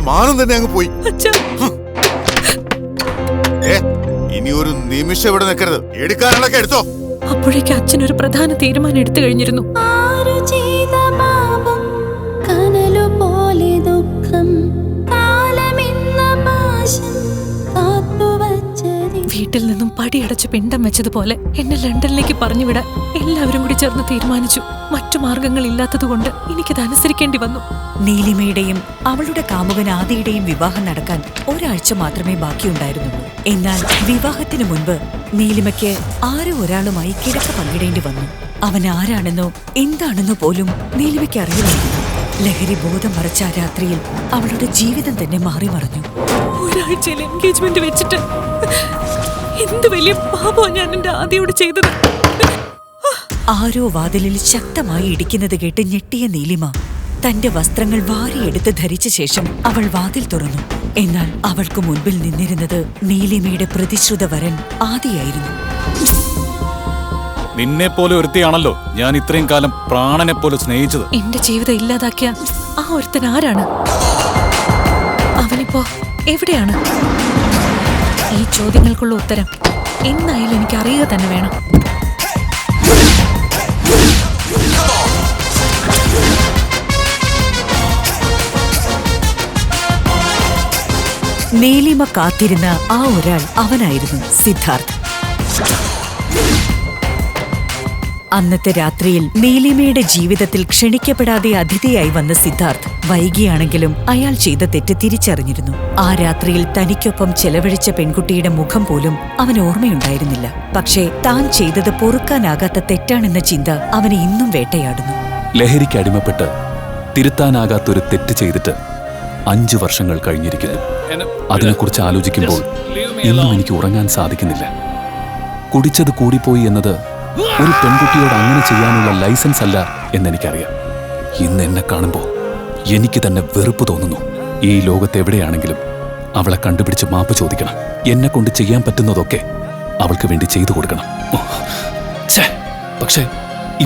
മാനം തന്നെ അങ്ങ് പോയി. ഇനി ഒരു നിമിഷം ഇവിടെ നിൽക്കരുത്. എടുക്കാനുള്ളൊക്കെ എടുത്തോ. അപ്പോഴേക്ക് അച്ഛൻ ഒരു പ്രധാന തീരുമാനം എടുത്തു കഴിഞ്ഞിരുന്നു. വീട്ടിൽ നിന്നും പടിയടച്ച് പിണ്ടം വെച്ചതുപോലെ എന്നെ ലണ്ടനിലേക്ക് പറഞ്ഞു വിടാൻ എല്ലാവരും കൂടി ചേർന്ന് തീരുമാനിച്ചു. മറ്റു മാർഗങ്ങളില്ലാത്തതുകൊണ്ട് എനിക്കത് അനുസരിക്കേണ്ടി വന്നു. നീലിമയുടെയും അവളുടെ കാമുകൻ ആദിയുടെയും വിവാഹം നടക്കാൻ ഒരാഴ്ച മാത്രമേ ബാക്കിയുണ്ടായിരുന്നുള്ളൂ. എന്നാൽ വിവാഹത്തിനു മുൻപ് നീലിമയ്ക്ക് ആരോ ഒരാളുമായി കിടക്ക പങ്കിടേണ്ടി വന്നു. അവൻ ആരാണെന്നോ എന്താണെന്നോ പോലും നീലിമയ്ക്ക് അറിയില്ലായിരുന്നു. ലഹരി ബോധം മറച്ച ആ രാത്രിയിൽ അവളുടെ ജീവിതം തന്നെ മാറി മറിഞ്ഞു. ഒരാഴ്ചയിൽ എൻഗേജ്മെന്റ് വെച്ചിട്ട് എന്ത് വലിയ പാപോ ഞാൻ എന്റെ ആദിയോട് ചെയ്തത്. ആരോ വാതിലിൽ ശക്തമായി ഇടിക്കുന്നത് കേട്ട് ഞെട്ടിയ നീലിമ തന്റെ വസ്ത്രങ്ങൾ വാരിയെടുത്ത് ധരിച്ച ശേഷം അവൾ വാതിൽ തുറന്നു. എന്നാൽ അവൾക്ക് മുൻപിൽ നിന്നിരുന്നത് നീലിമയുടെ പ്രതിശ്രുത വരൻ ആദിയായിരുന്നു. നിന്നെ പോലെ ഒരുത്തിയാണല്ലോ ഞാൻ ഇത്രയും കാലം പ്രാണനെ പോലെ സ്നേഹിച്ചത്. എന്റെ ജീവിതം ഇല്ലാതാക്കിയ ആ ഒരുത്തൻ ആരാണ്? അവനിപ്പോ എവിടെയാണ്? ഈ ചോദ്യങ്ങൾക്കുള്ള ഉത്തരം എന്നായാലും എനിക്ക് അറിയുക തന്നെ വേണം. നീലിമ കാത്തിരുന്ന ആ ഒരാൾ അവനായിരുന്നു സിദ്ധാർത്ഥ്. അന്നത്തെ രാത്രിയിൽ നീലിമയുടെ ജീവിതത്തിൽ ക്ഷണിക്കപ്പെടാതെ അതിഥിയായി വന്ന സിദ്ധാർത്ഥ് വൈകിയാണെങ്കിലും അയാൾ ചെയ്ത തെറ്റ് തിരിച്ചറിഞ്ഞിരുന്നു. ആ രാത്രിയിൽ തനിക്കൊപ്പം ചെലവഴിച്ച പെൺകുട്ടിയുടെ മുഖം പോലും അവന് ഓർമ്മയുണ്ടായിരുന്നില്ല. പക്ഷേ താൻ ചെയ്തത് പൊറുക്കാനാകാത്ത തെറ്റാണെന്ന ചിന്ത അവനെ ഇന്നും വേട്ടയാടുന്നു. ലഹരിക്ക് അടിമപ്പെട്ട് തിരുത്താനാകാത്തൊരു തെറ്റ് ചെയ്തിട്ട് 5 വർഷങ്ങൾ കഴിഞ്ഞിരിക്കുന്നു. അതിനെക്കുറിച്ച് ആലോചിക്കുമ്പോൾ ഇന്നും എനിക്ക് ഉറങ്ങാൻ സാധിക്കുന്നില്ല. കുടിച്ചത് കൂടിപ്പോയി എന്നത് ഒരു പെൺകുട്ടിയോട് അങ്ങനെ ചെയ്യാനുള്ള ലൈസൻസ് അല്ല എന്നെനിക്കറിയാം. ഇന്ന് എന്നെ കാണുമ്പോൾ എനിക്ക് തന്നെ വെറുപ്പ് തോന്നുന്നു. ഈ ലോകത്തെവിടെയാണെങ്കിലും അവളെ കണ്ടുപിടിച്ച് മാപ്പ് ചോദിക്കണം. എന്നെ കൊണ്ട് ചെയ്യാൻ പറ്റുന്നതൊക്കെ അവൾക്ക് വേണ്ടി ചെയ്തു കൊടുക്കണം. പക്ഷേ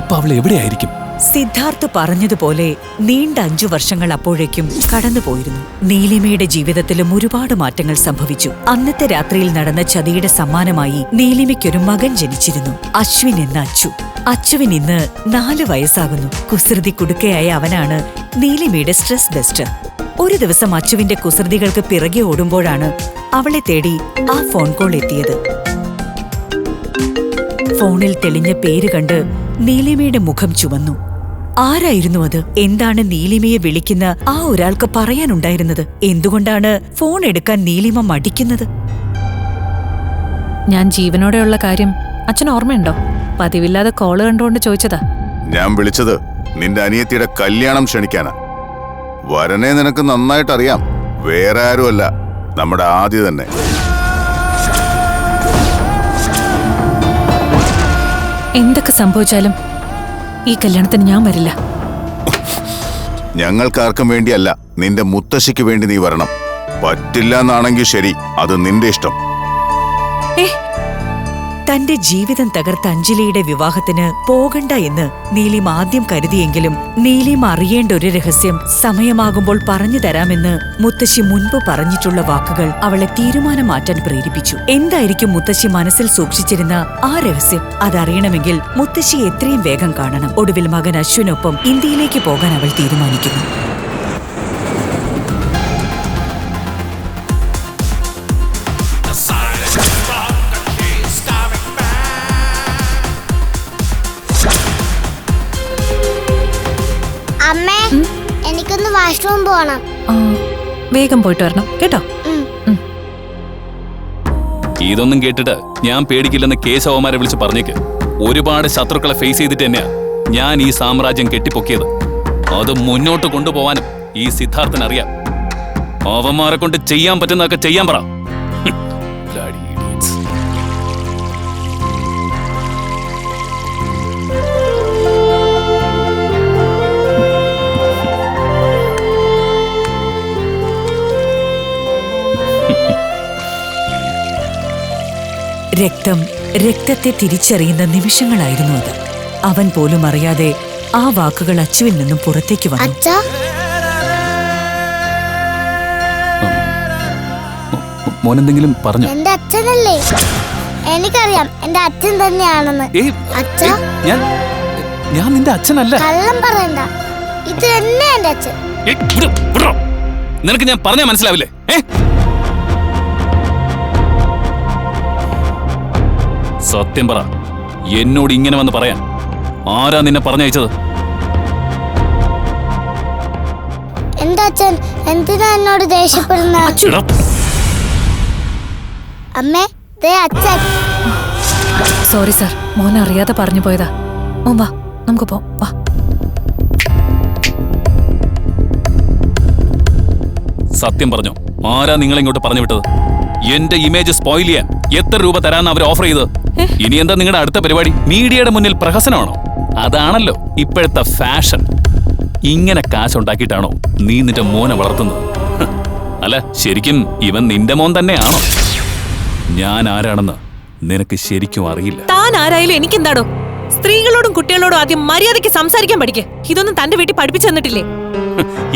ഇപ്പൊ അവൾ എവിടെയായിരിക്കും? സിദ്ധാർത്ഥ് പറഞ്ഞതുപോലെ നീണ്ട 5 വർഷങ്ങൾ അപ്പോഴേക്കും കടന്നുപോയിരുന്നു. നീലിമയുടെ ജീവിതത്തിലും ഒരുപാട് മാറ്റങ്ങൾ സംഭവിച്ചു. അന്നത്തെ രാത്രിയിൽ നടന്ന ചതിയുടെ സമ്മാനമായി നീലിമയ്ക്കൊരു മകൻ ജനിച്ചിരുന്നു, അശ്വിൻ എന്ന അച്ചു. അച്ചുവിന് ഇന്ന് 4 വയസ്സാകുന്നു. കുസൃതി കുടുക്കയായ അവനാണ് നീലിമയുടെ സ്ട്രെസ് ബസ്റ്റർ. ഒരു ദിവസം അച്ചുവിന്റെ കുസൃതികൾക്ക് പിറകെ ഓടുമ്പോഴാണ് അവളെ തേടി ആ ഫോൺ കോൾ എത്തിയത്. ഫോണിൽ തെളിഞ്ഞ പേര് കണ്ട് നീലിമയുടെ മുഖം ചുവന്നു. ആരായിരുന്നു അത്? എന്താണ് നീലിമയെ വിളിക്കുന്ന ആ ഒരാൾക്ക് പറയാനുണ്ടായിരുന്നത്? എന്തുകൊണ്ടാണ് ഫോൺ എടുക്കാൻ നീലിമ മടിക്കുന്നത്? ഞാൻ ജീവനോടെയുള്ള കാര്യം അച്ഛൻ ഓർമ്മയുണ്ടോ? പതിവില്ലാതെ കോള് കണ്ടുകൊണ്ട് ചോദിച്ചതാ. ഞാൻ വിളിച്ചത് നിന്റെ അനിയത്തിയുടെ കല്യാണം ക്ഷണിക്കാനാ. വരനെ നിനക്ക് നന്നായിട്ടറിയാം. വേറെ ആരുമല്ല, നമ്മുടെ ആദ്യ തന്നെ. എന്തൊക്കെ സംഭവിച്ചാലും ഈ കല്യാണത്തിന് ഞാൻ വരില്ല. ഞങ്ങൾക്കാർക്കും വേണ്ടിയല്ല, നിന്റെ മുത്തശ്ശിക്ക് വേണ്ടി നീ വരണം. പറ്റില്ല എന്നാണെങ്കിൽ ശരി, അത് നിന്റെ ഇഷ്ടം. തന്റെ ജീവിതം തകർത്ത അഞ്ജലിയുടെ വിവാഹത്തിന് പോകണ്ട എന്ന് നീലിമ ആദ്യം കരുതിയെങ്കിലും നീലിമ അറിയേണ്ട ഒരു രഹസ്യം സമയമാകുമ്പോൾ പറഞ്ഞു തരാമെന്ന് മുത്തശ്ശി മുൻപ് പറഞ്ഞിട്ടുള്ള വാക്കുകൾ അവളെ തീരുമാനം മാറ്റാൻ പ്രേരിപ്പിച്ചു. എന്തായിരിക്കും മുത്തശ്ശി മനസ്സിൽ സൂക്ഷിച്ചിരുന്ന ആ രഹസ്യം? അതറിയണമെങ്കിൽ മുത്തശ്ശി എത്രയും വേഗം കാണണം. ഒടുവിൽ മകൻ അശ്വിനൊപ്പം ഇന്ത്യയിലേക്ക് പോകാൻ അവൾ തീരുമാനിക്കുന്നു. അമ്മേ, എനിക്കൊന്ന് വാഷ്റൂം പോകണം. വേഗം പോയിട്ട് വരണം കേട്ടോ. ഇതൊന്നും കേട്ടിട്ട് ഞാൻ പേടിക്കില്ലെന്ന് കേശവന്മാരെ വിളിച്ച് പറഞ്ഞേക്ക്. ഒരുപാട് ശത്രുക്കളെ ഫേസ് ചെയ്തിട്ട് തന്നെയാ ഞാൻ ഈ സാമ്രാജ്യം കെട്ടിപ്പൊക്കിയത്. അത് മുന്നോട്ട് കൊണ്ടുപോവാനും ഈ സിദ്ധാർത്ഥനറിയാം. അവന്മാരെ കൊണ്ട് ചെയ്യാൻ പറ്റുന്നതൊക്കെ ചെയ്യാൻ പറ. രക്തം രക്തത്തെ തിരിച്ചറിയുന്ന നിമിഷങ്ങളായിരുന്നു അത്. അവൻ പോലും അറിയാതെ ആ വാക്കുകൾ അച്ചുവിൽ നിന്നും പുറത്തേക്ക് വന്നു. മോനെന്തെങ്കിലും പറഞ്ഞോ? എന്റെ അച്ഛനല്ലേ? എനിക്കറിയാം എന്റെ അച്ഛൻ തന്നെയാണെന്ന്. ഏയ്, അച്ഛാ, ഞാൻ നിന്റെ അച്ഛനല്ല. കള്ളം പറയണ്ട, ഇത് തന്നെ എന്റെ അച്ഛൻ. ഏയ്, വിടോ. നിനക്ക് ഞാൻ പറഞ്ഞാ മനസ്സിലാവില്ലേ? സത്യം പറ, എന്നോട് ഇങ്ങനെ വന്ന് പറയാൻ ആരാ നിന്നെ പറഞ്ഞയച്ചത്? എന്റെ അച്ഛൻ എന്തിനാ എന്നോട് ദേഷ്യപ്പെടുന്നത്? അമ്മേ, ദേ അച്ഛൻ. സോറി സാർ, മോൻ അറിയാതെ പറഞ്ഞു പോയതാ. മോൻ വാ, നമുക്ക് പോവാം. വാ. സത്യം പറഞ്ഞോ, ആരാ നിങ്ങളെ ഇങ്ങോട്ട് പറഞ്ഞു വിട്ടത്? എന്റെ ഇമേജ് സ്പോയിൽ ചെയ്യാൻ എത്ര രൂപ തരാന്ന് അവർ ഓഫർ ചെയ്ത്? ഇനി എന്താ നിങ്ങളുടെ അടുത്ത പരിപാടി? മീഡിയയുടെ മുന്നിൽ പ്രഹസനമാണോ? അതാണല്ലോ ഇപ്പോഴത്തെ ഫാഷൻ. ഇങ്ങനെ കാശുണ്ടാക്കിയിട്ടാണോ നീ നിന്റെ മോനെ വളർത്തുന്നത്? അല്ല, ശരിക്കും ഇവൻ നിന്റെ മോൻ തന്നെയാണോ? ഞാൻ ആരാണെന്ന് നിനക്ക് ശരിക്കും അറിയില്ല. താൻ ആരായാലും എനിക്കെന്താടോ? സ്ത്രീകളോടും കുട്ടികളോടും ആദ്യം മര്യാദയ്ക്ക് സംസാരിക്കാൻ പഠിക്കേ. ഇതൊന്നും തന്റെ വീട്ടിൽ പഠിപ്പിച്ചു തന്നിട്ടില്ലേ?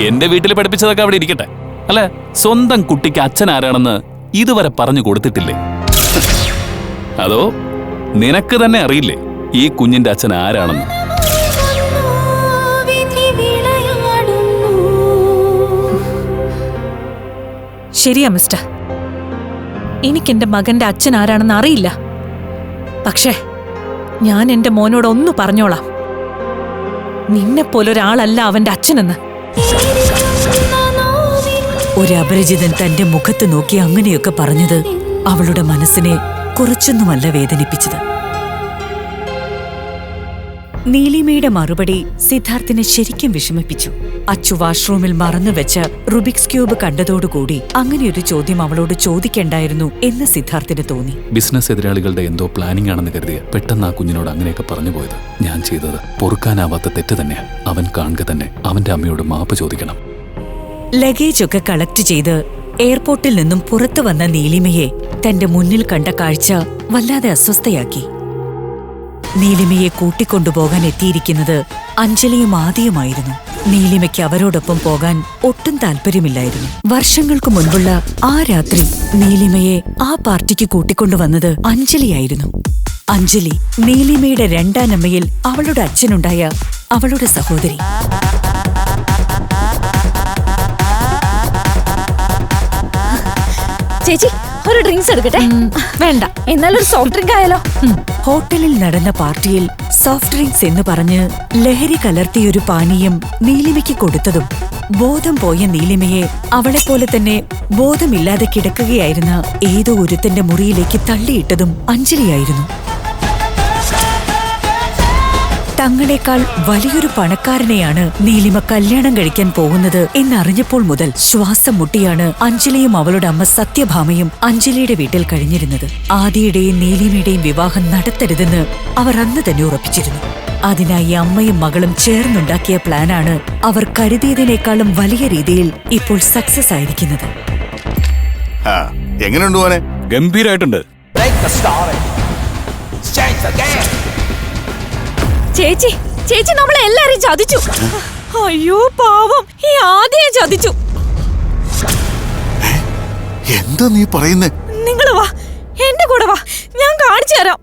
എന്റെ വീട്ടിൽ പഠിപ്പിച്ചതൊക്കെ അവിടെ ഇരിക്കട്ടെ. അല്ല, സ്വന്തം കുട്ടിക്ക് അച്ഛൻ ആരാണെന്ന് ഇതുവരെ പറഞ്ഞു കൊടുത്തിട്ടില്ലേ? അതോ നിനക്ക് തന്നെ അറിയില്ലേ ഈ കുഞ്ഞിന്റെ അച്ഛൻ ആരാണെന്ന്? ശരിയാ മിസ്റ്റർ, എനിക്കെന്റെ മകന്റെ അച്ഛൻ ആരാണെന്ന് അറിയില്ല. പക്ഷേ ഞാൻ എന്റെ മോനോട് ഒന്ന് പറഞ്ഞോളാം, നിന്നെപ്പോലൊരാളല്ല അവന്റെ അച്ഛനെന്ന്. ഒരു അപരിചിതൻ തന്റെ മുഖത്ത് നോക്കി അങ്ങനെയൊക്കെ പറഞ്ഞത് അവളുടെ മനസ്സിനെ കുറച്ചൊന്നുമല്ല വേദനിപ്പിച്ചത്. നീലിമയുടെ മറുപടി സിദ്ധാർത്ഥിനെ ശരിക്കും വിഷമിപ്പിച്ചു. അച്ചു വാഷ്റൂമിൽ മറന്നുവെച്ച റുബിക്സ് ക്യൂബ് കണ്ടതോടുകൂടി അങ്ങനെയൊരു ചോദ്യം അവളോട് ചോദിക്കണ്ടായിരുന്നു എന്ന് സിദ്ധാർത്ഥിന് തോന്നി. ബിസിനസ് എതിരാളികളുടെ എന്തോ പ്ലാനിംഗ് ആണെന്ന് കരുതിയ പെട്ടെന്ന് ആ കുഞ്ഞിനോട് അങ്ങനെയൊക്കെ പറഞ്ഞു പോയത്. ഞാൻ ചെയ്തത് പൊറുക്കാനാവാത്ത തെറ്റ് തന്നെയാ. അവൻ കാണുക തന്നെ അവന്റെ അമ്മയോട് മാപ്പ് ചോദിക്കണം. ലഗേജൊക്കെ കളക്ട് ചെയ്ത് എയർപോർട്ടിൽ നിന്നും പുറത്തു വന്ന നീലിമയെ തന്റെ മുന്നിൽ കണ്ട കാഴ്ച വല്ലാതെ അസ്വസ്ഥയാക്കി. നീലിമയെ കൂട്ടിക്കൊണ്ടുപോകാൻ എത്തിയിരിക്കുന്നത് അഞ്ജലിയും ആദിയുമായിരുന്നു. നീലിമയ്ക്ക് അവരോടൊപ്പം പോകാൻ ഒട്ടും താല്പര്യമില്ലായിരുന്നു. വർഷങ്ങൾക്ക് മുൻപുള്ള ആ രാത്രി നീലിമയെ ആ പാർട്ടിക്ക് കൂട്ടിക്കൊണ്ടുവന്നത് അഞ്ജലിയായിരുന്നു. അഞ്ജലി, നീലിമയുടെ രണ്ടാനമ്മയിൽ അവളുടെ അച്ഛനുണ്ടായ അവളുടെ സഹോദരി. ചേച്ചി, ഒരു ഡ്രിങ്ക്സ് എടുക്കട്ടെ? വേണ്ട, എന്നാലൊരു സോഫ്റ്റ് ഡ്രിങ്ക് ആയാലോ? ഹോട്ടലിൽ നടന്ന പാർട്ടിയിൽ സോഫ്റ്റ് ഡ്രിങ്ക്സ് എന്ന് പറഞ്ഞ് ലഹരി കലർത്തിയൊരു പാനീയം നീലിമയ്ക്ക് കൊടുത്തതും ബോധം പോയ നീലിമയെ അവളെപ്പോലെ തന്നെ ബോധമില്ലാതെ കിടക്കുകയായിരുന്ന ഏതോ ഒരുത്തന്റെ മുറിയിലേക്ക് തള്ളിയിട്ടതും അഞ്ജലിയായിരുന്നു. തങ്ങളെക്കാൾ വലിയൊരു പണക്കാരനെയാണ് നീലിമ കല്യാണം കഴിക്കാൻ പോകുന്നത് എന്നറിഞ്ഞപ്പോൾ മുതൽ ശ്വാസം മുട്ടിയാണ് അഞ്ജലിയും അവളുടെ അമ്മ സത്യഭാമയും അഞ്ജലിയുടെ വീട്ടിൽ കഴിഞ്ഞിരുന്നത്. ആദിയുടെയും നീലിമയുടെയും വിവാഹം നടത്തരുതെന്ന് അവർ അന്ന് തന്നെ ഉറപ്പിച്ചിരുന്നു. അതിനായി അമ്മയും മകളും ചേർന്നുണ്ടാക്കിയ പ്ലാനാണ് അവർ കരുതിയതിനേക്കാളും വലിയ രീതിയിൽ ഇപ്പോൾ സക്സസ് ആയിരിക്കുന്നത്. എങ്ങനെയുണ്ട് മോനെ? ഗംഭീരായിട്ടുണ്ട്. ചേച്ചി, ചേച്ചി നമ്മളെ എല്ലാരെയും ചതിച്ചു. അയ്യോ പാവം, ഈ ആദ്യം ചതിച്ചു. എന്താ നീ പറയുന്നേ? നിങ്ങൾ വാ, എന്റെ കൂടെ വാ, ഞാൻ കാണിച്ചു തരാം.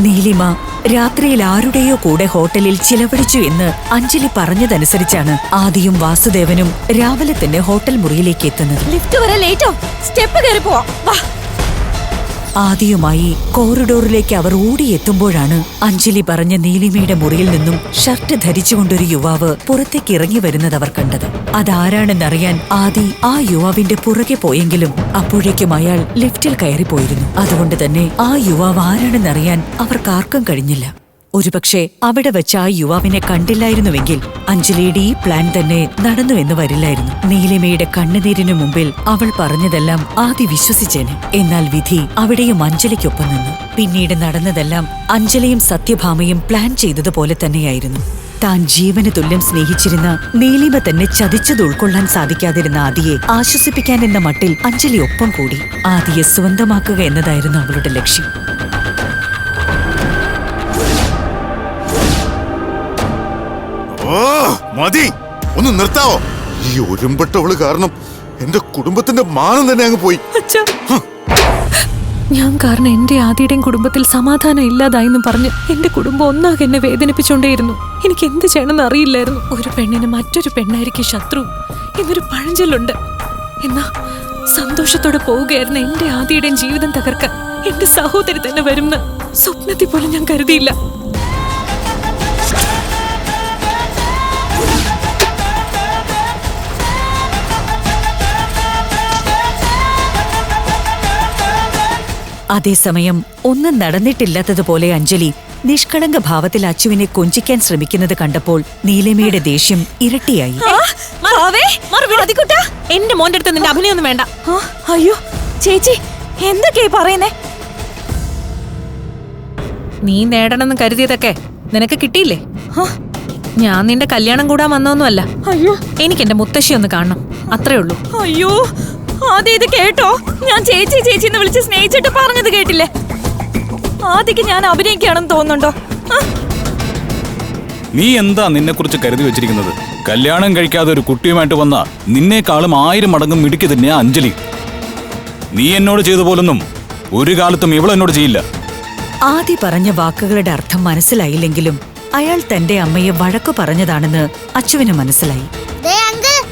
നീലിമ രാത്രിയിൽ ആരുടെയോ കൂടെ ഹോട്ടലിൽ ചിലവഴിച്ചു എന്ന് അഞ്ജലി പറഞ്ഞതനുസരിച്ചാണ് ആദിയും വാസുദേവനും രാവിലെ തന്നെ ഹോട്ടൽ മുറിയിലേക്ക് എത്തുന്നത്. ലിഫ്റ്റ് വരെ ലേറ്റോ, സ്റ്റെപ്പ് കയറി പോവാം. വാ. ആദിയുമായി കോറിഡോറിലേക്ക് അവർ ഓടിയെത്തുമ്പോഴാണ് അഞ്ജലി പറഞ്ഞ നീലിമയുടെ മുറിയിൽ നിന്നും ഷർട്ട് ധരിച്ചുകൊണ്ടൊരു യുവാവ് പുറത്തേക്ക് ഇറങ്ങി വരുന്നത് അവർ കണ്ടത്. അതാരാണെന്നറിയാൻ ആദി ആ യുവാവിന്റെ പുറകെ പോയെങ്കിലും അപ്പോഴേക്കും അയാൾ ലിഫ്റ്റിൽ കയറിപ്പോയിരുന്നു. അതുകൊണ്ട് തന്നെ ആ യുവാവ് ആരാണെന്നറിയാൻ അവർക്കാർക്കും കഴിഞ്ഞില്ല. ഒരുപക്ഷെ അവിടെ വെച്ച് ആ യുവാവിനെ കണ്ടില്ലായിരുന്നുവെങ്കിൽ അഞ്ജലിയുടെ ഈ പ്ലാൻ തന്നെ നടന്നു എന്ന് വരില്ലായിരുന്നു. നീലിമയുടെ കണ്ണുനീരിനു മുമ്പിൽ അവൾ പറഞ്ഞതെല്ലാം ആദി വിശ്വസിച്ചേനെ. എന്നാൽ വിധി അവിടെയും അഞ്ജലിക്കൊപ്പം നിന്നു. പിന്നീട് നടന്നതെല്ലാം അഞ്ജലിയും സത്യഭാമയും പ്ലാൻ ചെയ്തതുപോലെ തന്നെയായിരുന്നു. താൻ ജീവന് തുല്യം സ്നേഹിച്ചിരുന്ന നീലിമ തന്നെ ചതിച്ചത് ഉൾക്കൊള്ളാൻ സാധിക്കാതിരുന്ന ആദിയെ ആശ്വസിപ്പിക്കാനെന്ന മട്ടിൽ അഞ്ജലി ഒപ്പം കൂടി. ആദിയെ സ്വന്തമാക്കുക എന്നതായിരുന്നു അവളുടെ ലക്ഷ്യം. ഓ മതി, ഒന്ന് നിർത്താവോ? ഈ ഒരുമ്പെട്ടവള് കാരണം എന്റെ കുടുംബത്തിന്റെ മാനം തന്നെ അങ്ങ് പോയി. അച്ഛാ, ഞാൻ കാരണം എന്റെ ആദിയുടെയും കുടുംബത്തിൽ സമാധാനം ഇല്ലാതായെന്ന് പറഞ്ഞ് എന്റെ കുടുംബം ഒന്നാകെ എന്നെ വേദനിപ്പിച്ചോണ്ടേയിരുന്നു. എനിക്ക് എന്ത് ചെയ്യണമെന്ന് അറിയില്ലായിരുന്നു. ഒരു പെണ്ണിന് മറ്റൊരു പെണ്ണായിരിക്കും ശത്രു എന്നൊരു പഴഞ്ചൊല്ലുണ്ട്. എന്നാ സന്തോഷത്തോടെ പോവുകയായിരുന്ന എന്റെ ആദിയുടെയും ജീവിതം തകർക്കാൻ എന്റെ സഹോദരി തന്നെ വരുമെന്ന് സ്വപ്നത്തിൽ പോലും ഞാൻ കരുതിയില്ല. അതേസമയം ഒന്നും നടന്നിട്ടില്ലാത്തതുപോലെ അഞ്ജലി നിഷ്കളങ്ക ഭാവത്തിൽ അച്ചുവിനെ കൊഞ്ചിക്കാൻ ശ്രമിക്കുന്നത് കണ്ടപ്പോൾ നീലിമയുടെ ദേഷ്യം ഇരട്ടിയായി. എന്റെ മോന്റെ അടുത്ത് നിന്റെ അഭിനയൊന്നും വേണ്ട. അയ്യോ ചേച്ചി, എന്തൊക്കെയാ പറയുന്നേ? നീ നേടണമെന്ന് കരുതിയതൊക്കെ നിനക്ക് കിട്ടിയില്ലേ? ഞാൻ നിന്റെ കല്യാണം കൂടാൻ വന്നൊന്നുമല്ല. അയ്യോ, എനിക്ക് എന്റെ മുത്തശ്ശി ഒന്ന് കാണണം, അത്രേ ഉള്ളൂ. അയ്യോ, ആദ്യം ഇത് കേട്ടോ? ഞാൻ ചേച്ചി ചേച്ചി എന്ന് വിളിച്ച് സ്നേഹിച്ചിട്ട് പറഞ്ഞത് കേട്ടില്ലേ? ആദ്യക്ക് ഞാൻ അഭിനയിക്കുകയാണെന്ന് തോന്നുന്നുണ്ടോ? നീ എന്താ നിന്നെ കുറിച്ച് കരുതി വെച്ചിരിക്കുന്നത്? കല്യാണം കഴിക്കാതെ ഒരു കുട്ടിയുമായിട്ട് വന്ന നിന്നേക്കാളും 1000 മടങ്ങ് മിടുക്കി തന്നെയാ അഞ്ജലി. നീ എന്നോട് ചെയ്ത പോലൊന്നും ഒരു കാലത്തും ഇവളെന്നോട് ചെയ്യില്ല. ആദി പറഞ്ഞ വാക്കുകളുടെ അർത്ഥം മനസ്സിലായില്ലെങ്കിലും അയാൾ തന്റെ അമ്മയെ വഴക്കു പറഞ്ഞതാണെന്ന് അച്ചുവിന് മനസ്സിലായി.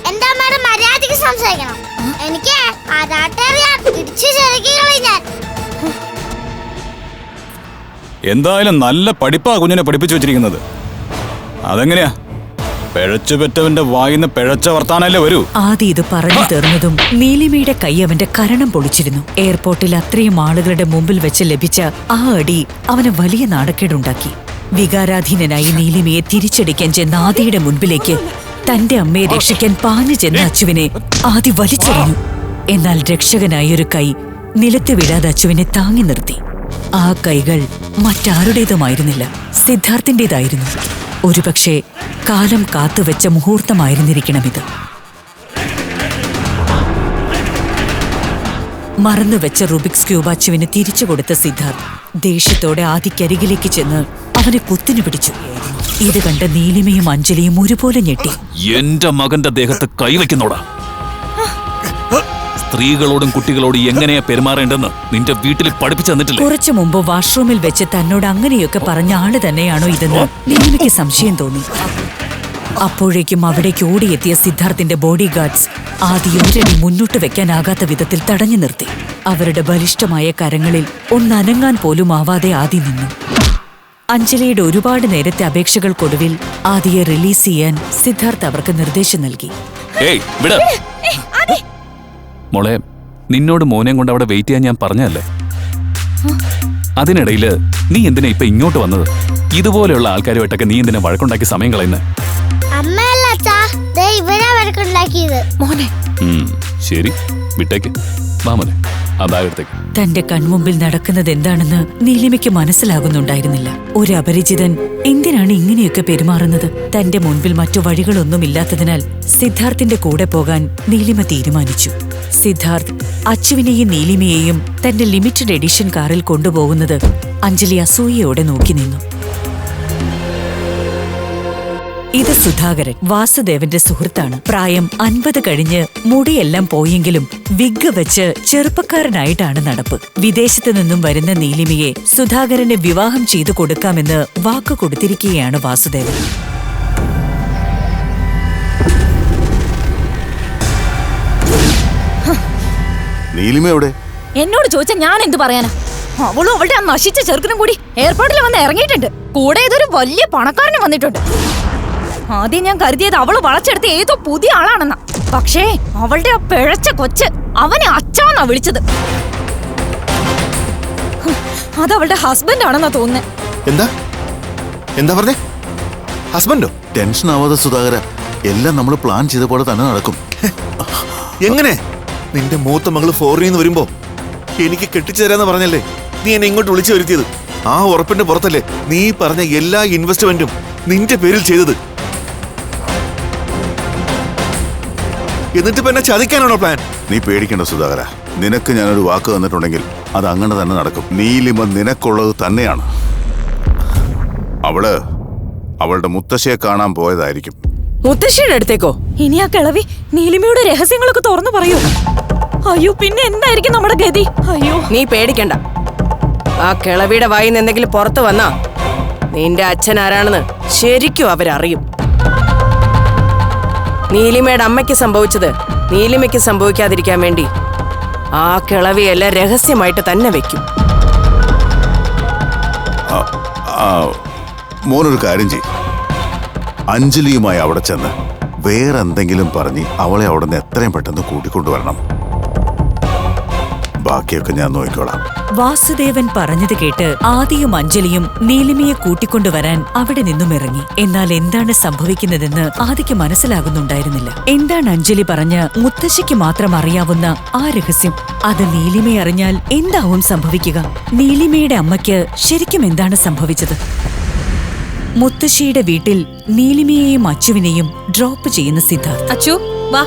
എന്റെ അമ്മയുടെ മര്യാദയ്ക്ക് സംസാരിക്കണം. എനിക്ക് എന്തായാലും നല്ല പഠിപ്പാ കുഞ്ഞിനെ പഠിപ്പിച്ചു വെച്ചിരിക്കുന്നത്. അതെങ്ങനെയാ? പിഴച്ചു പെറ്റവന്റെ വായിന്ന് പിഴച്ച വർത്താനല്ലേ വരൂ. ആദി ഇത് പറഞ്ഞു തീർന്നതും നീലിമയുടെ കൈ അവന്റെ കരണം പൊളിച്ചിരുന്നു. എയർപോർട്ടിൽ അത്രയും ആളുകളുടെ മുമ്പിൽ വെച്ച് ലഭിച്ച ആ അടി അവന് വലിയ നാണക്കേടുണ്ടാക്കി. വികാരാധീനനായി നീലിമയെ തിരിച്ചടിക്കാൻ ചെന്ന ആദിയുടെ മുൻപിലേക്ക് തന്റെ അമ്മയെ രക്ഷിക്കാൻ പാഞ്ഞു ചെന്ന അച്ചുവിനെ ആദി വലിച്ചെറിഞ്ഞു. എന്നാൽ രക്ഷകനായ ഒരു കൈ നിലത്ത് വീഴാതെ അച്ചുവിനെ താങ്ങി നിർത്തി. ആ കൈകൾ മറ്റാരുടേതുമായിരുന്നില്ല, സിദ്ധാർത്ഥിന്റേതായിരുന്നു. ഒരുപക്ഷെ കാലം കാത്തുവെച്ച മുഹൂർത്തമായിരുന്നിരിക്കണമിത്. മറന്നുവെച്ച റുബിക്സ് ക്യൂബ് അച്ചുവിന് തിരിച്ചു കൊടുത്ത സിദ്ധാർത്ഥ് ദേഷ്യത്തോടെ ആദിക്കരികിലേക്ക് ചെന്ന് അവനെ കുത്തിനു പിടിച്ചു. ഇത് കണ്ട നീലിമയും അഞ്ജലിയും ഒരുപോലെ ഞെട്ടി. എന്റെ മകന്റെ ദേഹത്ത് കൈവയ്ക്കുന്നോടാ? സ്ത്രീകളോടും കുട്ടികളോടും എങ്ങനെയാ പെരുമാറേണ്ടെന്ന് നിന്റെ വീട്ടിൽ പഠിപ്പിച്ചു തന്നിട്ടില്ല? കുറച്ചു മുമ്പ് വാഷ്റൂമിൽ വെച്ച് തന്നോട് അങ്ങനെയൊക്കെ പറഞ്ഞ ആള് തന്നെയാണോ ഇതെന്ന് നീലിമയ്ക്ക് സംശയം തോന്നി. അപ്പോഴേക്കും അവിടേക്ക് ഓടിയെത്തിയ സിദ്ധാർത്ഥിന്റെ ബോഡി ഗാർഡ്സ് ആദ്യം ഒരടി മുന്നോട്ട് വെക്കാനാകാത്ത വിധത്തിൽ തടഞ്ഞു നിർത്തി. അവരുടെ ബലിഷ്ഠമായ കരങ്ങളിൽ ഒന്നനങ്ങാൻ പോലും ആവാതെ ആദി നിന്നു. അഞ്ജലിയുടെ ഒരുപാട് നേരത്തെ അപേക്ഷകൾക്കൊടുവിൽ ആദിയെ റിലീസ് ചെയ്യാൻ സിദ്ധാർത്ഥ് അവർക്ക് നിർദ്ദേശം നൽകി. മോളെ, നിന്നോട് മോനെയും കൊണ്ട് അവിടെ വെയിറ്റ് ചെയ്യാൻ ഞാൻ പറഞ്ഞല്ലേ? അതിനിടയില് നീ എന്തിനാ ഇപ്പൊ ഇങ്ങോട്ട് വന്നത്? ഇതുപോലെയുള്ള ആൾക്കാരുമായിട്ടൊക്കെ നീ എന്തിനാ വഴക്കുണ്ടാക്കി സമയം കളയുന്നത്? ശരി, വിട്ടേക്ക്. വാ മോനെ, ആ ബാഗ് എടുത്തേക്ക്. തന്റെ കൺമുമ്പിൽ നടക്കുന്നത് എന്താണെന്ന് നീലിമയ്ക്ക് മനസ്സിലാകുന്നുണ്ടായിരുന്നില്ല. ഒരു അപരിചിതൻ എന്തിനാണ് ഇങ്ങനെയൊക്കെ പെരുമാറുന്നത്? തന്റെ മുൻപിൽ മറ്റു വഴികളൊന്നുമില്ലാത്തതിനാൽ സിദ്ധാർത്ഥിന്റെ കൂടെ പോകാൻ നീലിമ തീരുമാനിച്ചു. സിദ്ധാർത്ഥ് അച്ചുവിനെയും നീലിമയെയും തന്റെ ലിമിറ്റഡ് എഡിഷൻ കാറിൽ കൊണ്ടുപോകുന്നത് അഞ്ജലി അസൂയയോടെ നോക്കി നിന്നു. ഇത് സുധാകരൻ, വാസുദേവന്റെ സുഹൃത്താണ്. പ്രായം 50 കഴിഞ്ഞ് മുടിയെല്ലാം പോയെങ്കിലും വിഗ് വെച്ച് ചെറുപ്പക്കാരനായിട്ടാണ് നടപ്പ്. വിദേശത്തു നിന്നും വരുന്ന നീലിമയെ സുധാകരന് വിവാഹം ചെയ്തു കൊടുക്കാമെന്ന് വാക്ക് കൊടുത്തിരിക്കുകയാണ് വാസുദേവൻ. നീലിമ എവിടെ? എന്നോട് ചോദിച്ചാ ഞാൻ എന്ത് പറയാനാ? അവളും അവളുടെ ആ നശിച്ച ചെറുക്കനും കൂടി എയർപോർട്ടിൽ വന്ന് ഇറങ്ങിയിട്ടുണ്ട്. കൂടെ ഇതൊരു വലിയ പണക്കാരനും വന്നിട്ടുണ്ട്. ആദ്യം ഞാൻ കരുതിയത് അവള് വളച്ചെടുത്ത് ഏതോ പുതിയ ആളാണെന്നാ. പക്ഷേ അവളുടെ ആ പിഴച്ച കൊച്ച് അവനെ അച്ഛാന്നാ വിളിച്ചത്. അതവളുടെ ഹസ്ബൻഡ് ആണെന്നാ തോന്നുന്നേ. എന്താ പറഞ്ഞേ? ഹസ്ബൻഡോ? ടെൻഷൻ ആവാതെ സുധാകര, എല്ലാം നമ്മൾ പ്ലാൻ ചെയ്ത പോലെ തന്നെ നടക്കും. എങ്ങനെ? നിന്റെ മൂത്ത മകള് ഫോറിനിൽ നിന്ന് വരുമ്പോ എനിക്ക് കെട്ടിച്ചു തരാന്ന് പറഞ്ഞല്ലേ നീ എന്നെ ഇങ്ങോട്ട് വിളിച്ചു വരുത്തിയത്? ആ ഉറപ്പിന്റെ പുറത്തല്ലേ നീ പറഞ്ഞ എല്ലാ ഇൻവെസ്റ്റ്മെന്റും നിന്റെ പേരിൽ ചെയ്തത്? എന്നിട്ട് എന്നെ ചതിക്കാനാണോ പ്ലാൻ? നീ പേടിക്കണ്ട സുധാകര, നിനക്ക് ഞാനൊരു വാക്ക് തന്നിട്ടുണ്ടെങ്കിൽ അത് അങ്ങനെ തന്നെ നടക്കും. നീലിമ നിനക്കുള്ളത് തന്നെയാണ്. അവളുടെ മുത്തശ്ശിയെ കാണാൻ പോയതായിരിക്കും. മുത്തശ്ശിയുടെ അടുത്തേക്കോ? ഇനി ആ കിളവി നീലിമയുടെ രഹസ്യങ്ങളൊക്കെ തുറന്നു പറയൂ. അയ്യോ, പിന്നെ എന്തായിരിക്കും നമ്മുടെ ഗതി? അയ്യോ, നീ പേടിക്കണ്ട. ആ കിളവിയുടെ വായിന്ന് എന്തെങ്കിലും പുറത്തു വന്നാ നിന്റെ അച്ഛൻ ആരാണെന്ന് ശരിക്കും അവരറിയും. നീലിമയുടെ അമ്മയ്ക്ക് സംഭവിച്ചത് നീലിമയ്ക്ക് സംഭവിക്കാതിരിക്കാൻ വേണ്ടി ആ കിളവിയെല്ലാം രഹസ്യമായിട്ട് തന്നെ വെക്കും. മോനൊരു കാര്യം ചെയ്യും, അഞ്ജലിയുമായി അവിടെ ചെന്ന് വേറെ എന്തെങ്കിലും പറഞ്ഞ് അവളെ അവിടെ നിന്ന് എത്രയും പെട്ടെന്ന് കൂട്ടിക്കൊണ്ടുവരണം. ബാക്കിയൊക്കെ ഞാൻ നോക്കിക്കോളാം. വാസുദേവൻ പറഞ്ഞത് കേട്ട് ആദിയും അഞ്ജലിയും നീലിമയെ കൂട്ടിക്കൊണ്ടുവരാൻ അവിടെ നിന്നും ഇറങ്ങി. എന്നാൽ എന്താണ് സംഭവിക്കുന്നതെന്ന് ആദിക്ക് മനസ്സിലാകുന്നുണ്ടായിരുന്നില്ല. എന്താണ് അഞ്ജലി പറഞ്ഞ മുത്തശ്ശിക്ക് മാത്രം അറിയാവുന്ന ആ രഹസ്യം? അത് നീലിമയെ അറിഞ്ഞാൽ എന്താവും സംഭവിക്കുക? നീലിമയുടെ അമ്മയ്ക്ക് ശരിക്കും എന്താണ് സംഭവിച്ചത്? മുത്തശ്ശിയുടെ വീട്ടിൽ നീലിമയെയും അച്ചുവിനെയും ഡ്രോപ്പ് ചെയ്യുന്ന സിദ്ധാർത്ഥ്. അച്ചു വാ.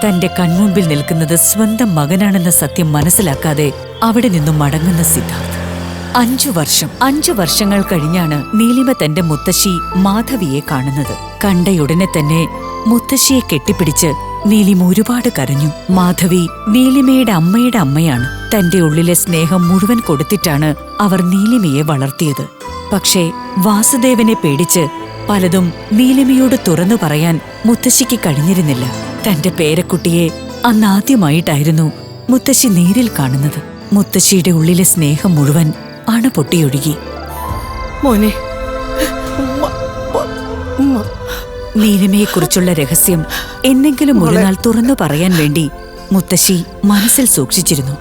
തന്റെ കൺമുമ്പിൽ നിൽക്കുന്നത് സ്വന്തം മകനാണെന്ന സത്യം മനസ്സിലാക്കാതെ അവിടെ നിന്നും മടങ്ങുന്ന സിദ്ധാർത്ഥ്. 5 വർഷങ്ങൾ കഴിഞ്ഞാണ് നീലിമ തന്റെ മുത്തശ്ശി മാധവിയെ കാണുന്നത്. കണ്ടയുടനെ തന്നെ മുത്തശ്ശിയെ കെട്ടിപ്പിടിച്ച് നീലിമ ഒരുപാട് കരഞ്ഞു. മാധവി നീലിമയുടെ അമ്മയുടെ അമ്മയാണ്. തന്റെ ഉള്ളിലെ സ്നേഹം മുഴുവൻ കൊടുത്തിട്ടാണ് അവർ നീലിമയെ വളർത്തിയത്. പക്ഷേ വാസുദേവനെ പേടിച്ച് പലതും നീലിമയോട് തുറന്നു പറയാൻ മുത്തശ്ശിക്ക് കഴിഞ്ഞിരുന്നില്ല. തന്റെ പേരക്കുട്ടിയെ അന്നാദ്യമായിട്ടായിരുന്നു മുത്തശ്ശി നേരിൽ കാണുന്നത്. മുത്തശ്ശിയുടെ ഉള്ളിലെ സ്നേഹം മുഴുവൻ അണപൊട്ടിയൊഴുകി. മോനെ, നീലിമയെക്കുറിച്ചുള്ള രഹസ്യം എന്നെങ്കിലും ഒരു നാൾ തുറന്നു പറയാൻ വേണ്ടി മുത്തശ്ശി മനസ്സിൽ സൂക്ഷിച്ചിരുന്നു.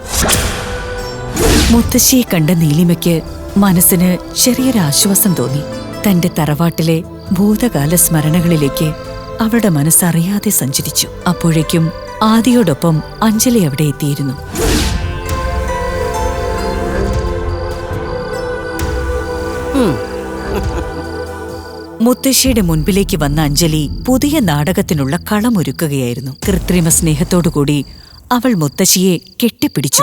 മുത്തശ്ശിയെ കണ്ട നീലിമയ്ക്ക് മനസ്സിന് ചെറിയൊരു ആശ്വാസം തോന്നി. തന്റെ തറവാട്ടിലെ ഭൂതകാല സ്മരണകളിലേക്ക് അവളുടെ മനസ്സറിയാതെ സഞ്ചരിച്ചു. അപ്പോഴേക്കും ആദിയോടൊപ്പം അഞ്ജലി അവിടെ എത്തിയിരുന്നു. മുത്തശ്ശിയുടെ മുൻപിലേക്ക് വന്ന അഞ്ജലി പുതിയ നാടകത്തിനുള്ള കളമൊരുക്കുകയായിരുന്നു. കൃത്രിമ സ്നേഹത്തോടുകൂടി അവൾ മുത്തശ്ശിയെ കെട്ടിപ്പിടിച്ചു.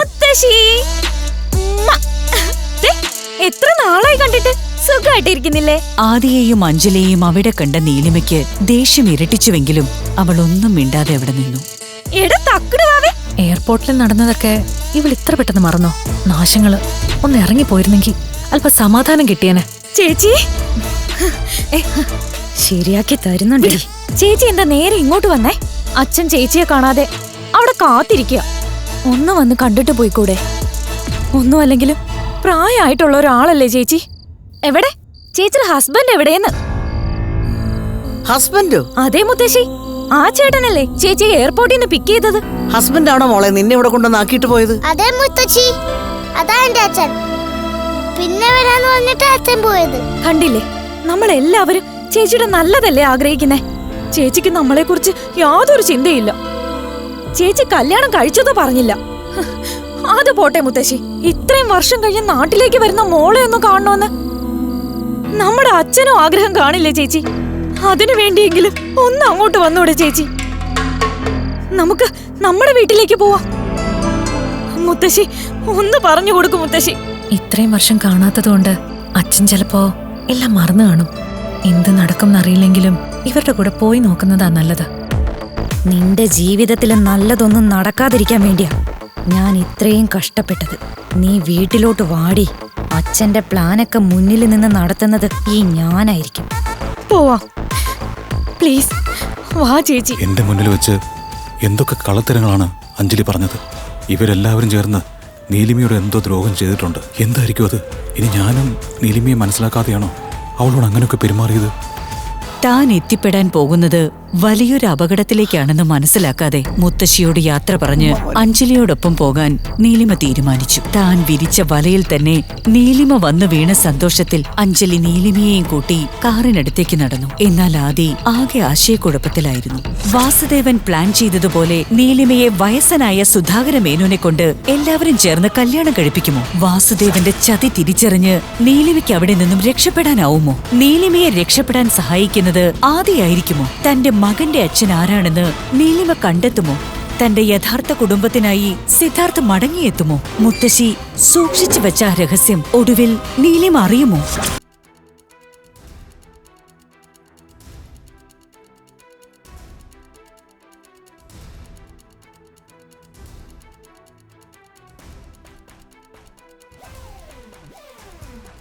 എത്ര നാളായി കണ്ടിട്ട്, സുഖമായിട്ടിരിക്കുന്നില്ലേ? ആദിയെയും അഞ്ജലിയെയും അവിടെ കണ്ട നീലിമയ്ക്ക് ദേഷ്യം ഇരട്ടിച്ചുവെങ്കിലും അവൾ ഒന്നും മിണ്ടാതെ അവിടെ നിന്നു. എയർപോർട്ടിൽ നടന്നതൊക്കെ ഇവൾ ഇത്ര പെട്ടെന്ന് മറന്നോ? നാശങ്ങള് ഒന്ന് ഇറങ്ങിപ്പോയിരുന്നെങ്കിൽ അല്പ സമാധാനം കിട്ടിയേനെ. ചേച്ചി ശരിയാക്കി തരുന്നുണ്ട്. ചേച്ചി എന്താ നേരെ ഇങ്ങോട്ട് വന്നേ? അച്ഛൻ ചേച്ചിയെ കാണാതെ അവിടെ കാത്തിരിക്കുക. ഒന്ന് വന്ന് കണ്ടിട്ട് പോയിക്കൂടെ? ഒന്നുമല്ലെങ്കിലും പ്രായമായിട്ടുള്ള ഒരാളല്ലേ ചേച്ചി. എവിടെ ചേച്ചിയുടെ ഹസ്ബൻഡ് എവിടെയെന്ന്? ഹസ്ബൻഡോ? അതേ മുത്തശ്ശി, ആ ചേട്ടനല്ലേ ചേച്ചി എയർപോർട്ടിൽ നിന്ന് പിക്ക് ചെയ്തത്? ഹസ്ബൻഡാണോ മോളെ നിന്നെ ഇവിടെ കൊണ്ടുവന്നാക്കിയിട്ട് പോയത്? അതെ മുത്തശ്ശി, അതാ എന്റെ അച്ഛൻ. പിന്നെ വരാന്ന് പറഞ്ഞിട്ട് അച്ഛൻ പോയത്. കണ്ടില്ലേ, നമ്മളെല്ലാവരും ചേച്ചിയുടെ നല്ലതല്ലേ ആഗ്രഹിക്കുന്നേ. ചേച്ചിക്ക് നമ്മളെ കുറിച്ച് യാതൊരു ചിന്തയില്ല. ചേച്ചി കല്യാണം കഴിച്ചതോ പറഞ്ഞില്ല. അത് പോട്ടെ മുത്തശ്ശി, ഇത്രയും വർഷം കഴിഞ്ഞ് നാട്ടിലേക്ക് വരുന്ന മോളെ ഒന്ന് കാണണമെന്ന് നമ്മുടെ അച്ഛനും ആഗ്രഹം കാണില്ലേ ചേച്ചി? അതിനു വേണ്ടിയെങ്കിലും ഒന്ന് അങ്ങോട്ട് വന്നൂടെ ചേച്ചി? നമുക്ക് നമ്മുടെ വീട്ടിലേക്ക് പോവാം. മുത്തശ്ശി ഒന്ന് പറഞ്ഞു കൊടുക്കും മുത്തശ്ശി. ഇത്രയും വർഷം കാണാത്തതുകൊണ്ട് അച്ഛൻ ചിലപ്പോ എല്ലാം മറന്നു കാണും. എന്ത് നടക്കുമെന്നറിയില്ലെങ്കിലും ഇവരുടെ കൂടെ പോയി നോക്കുന്നതാ നല്ലത്. നിന്റെ ജീവിതത്തിൽ നല്ലതൊന്നും നടക്കാതിരിക്കാൻ വേണ്ടിയാ ഞാൻ ഇത്രയും കഷ്ടപ്പെട്ടത്. നീ വീട്ടിലോട്ട് വാടി. അച്ഛന്റെ പ്ലാനൊക്കെ മുന്നിൽ നിന്ന് നടത്തുന്നത് ഈ ഞാനായിരിക്കും. പോവാ പ്ലീസ്, വാ ചേച്ചി. എന്റെ മുന്നിൽ വെച്ച് എന്തൊക്കെ കള്ളത്തരങ്ങളാണ് അഞ്ജലി പറഞ്ഞത്. ഇവരെല്ലാവരും ചേർന്ന് നീലിമയോട് എന്തോ ദ്രോഹം ചെയ്തിട്ടുണ്ട്. എന്തായിരിക്കും അത്? ഇനി ഞാനും നീലിമയെ മനസ്സിലാക്കാതെയാണോ അവളോട് അങ്ങനെയൊക്കെ പെരുമാറിയത്? താൻ എത്തിപ്പെടാൻ പോകുന്നത് വലിയൊരു അപകടത്തിലേക്കാണെന്ന് മനസ്സിലാക്കാതെ മുത്തശ്ശിയോട് യാത്ര പറഞ്ഞ് അഞ്ജലിയോടൊപ്പം പോകാൻ നീലിമ തീരുമാനിച്ചു. താൻ വിരിച്ച വലയിൽ തന്നെ നീലിമ വന്നു വീണ സന്തോഷത്തിൽ അഞ്ജലി നീലിമയെയും കൂട്ടി കാറിനടുത്തേക്ക് നടന്നു. എന്നാൽ ആദി ആകെ ആശയക്കുഴപ്പത്തിലായിരുന്നു. വാസുദേവൻ പ്ലാൻ ചെയ്തതുപോലെ നീലിമയെ വയസ്സനായ സുധാകര മേനോനെ കൊണ്ട് എല്ലാവരും ചേർന്ന് കല്യാണം കഴിപ്പിക്കുമോ? വാസുദേവന്റെ ചതി തിരിച്ചറിഞ്ഞ് നീലിമയ്ക്ക് അവിടെ നിന്നും രക്ഷപ്പെടാനാവുമോ? നീലിമയെ രക്ഷപ്പെടാൻ സഹായിക്കുന്നത് ആദിയായിരിക്കുമോ? തന്റെ മകന്റെ അച്ഛൻ ആരാണെന്ന് നീലിമ കണ്ടെത്തുമോ? തന്റെ യഥാർത്ഥ കുടുംബത്തിനായി സിദ്ധാർത്ഥ് മടങ്ങിയെത്തുമോ? മുത്തശ്ശി സൂക്ഷിച്ചു വെച്ച ആ രഹസ്യം ഒടുവിൽ നീലിമ അറിയുമോ?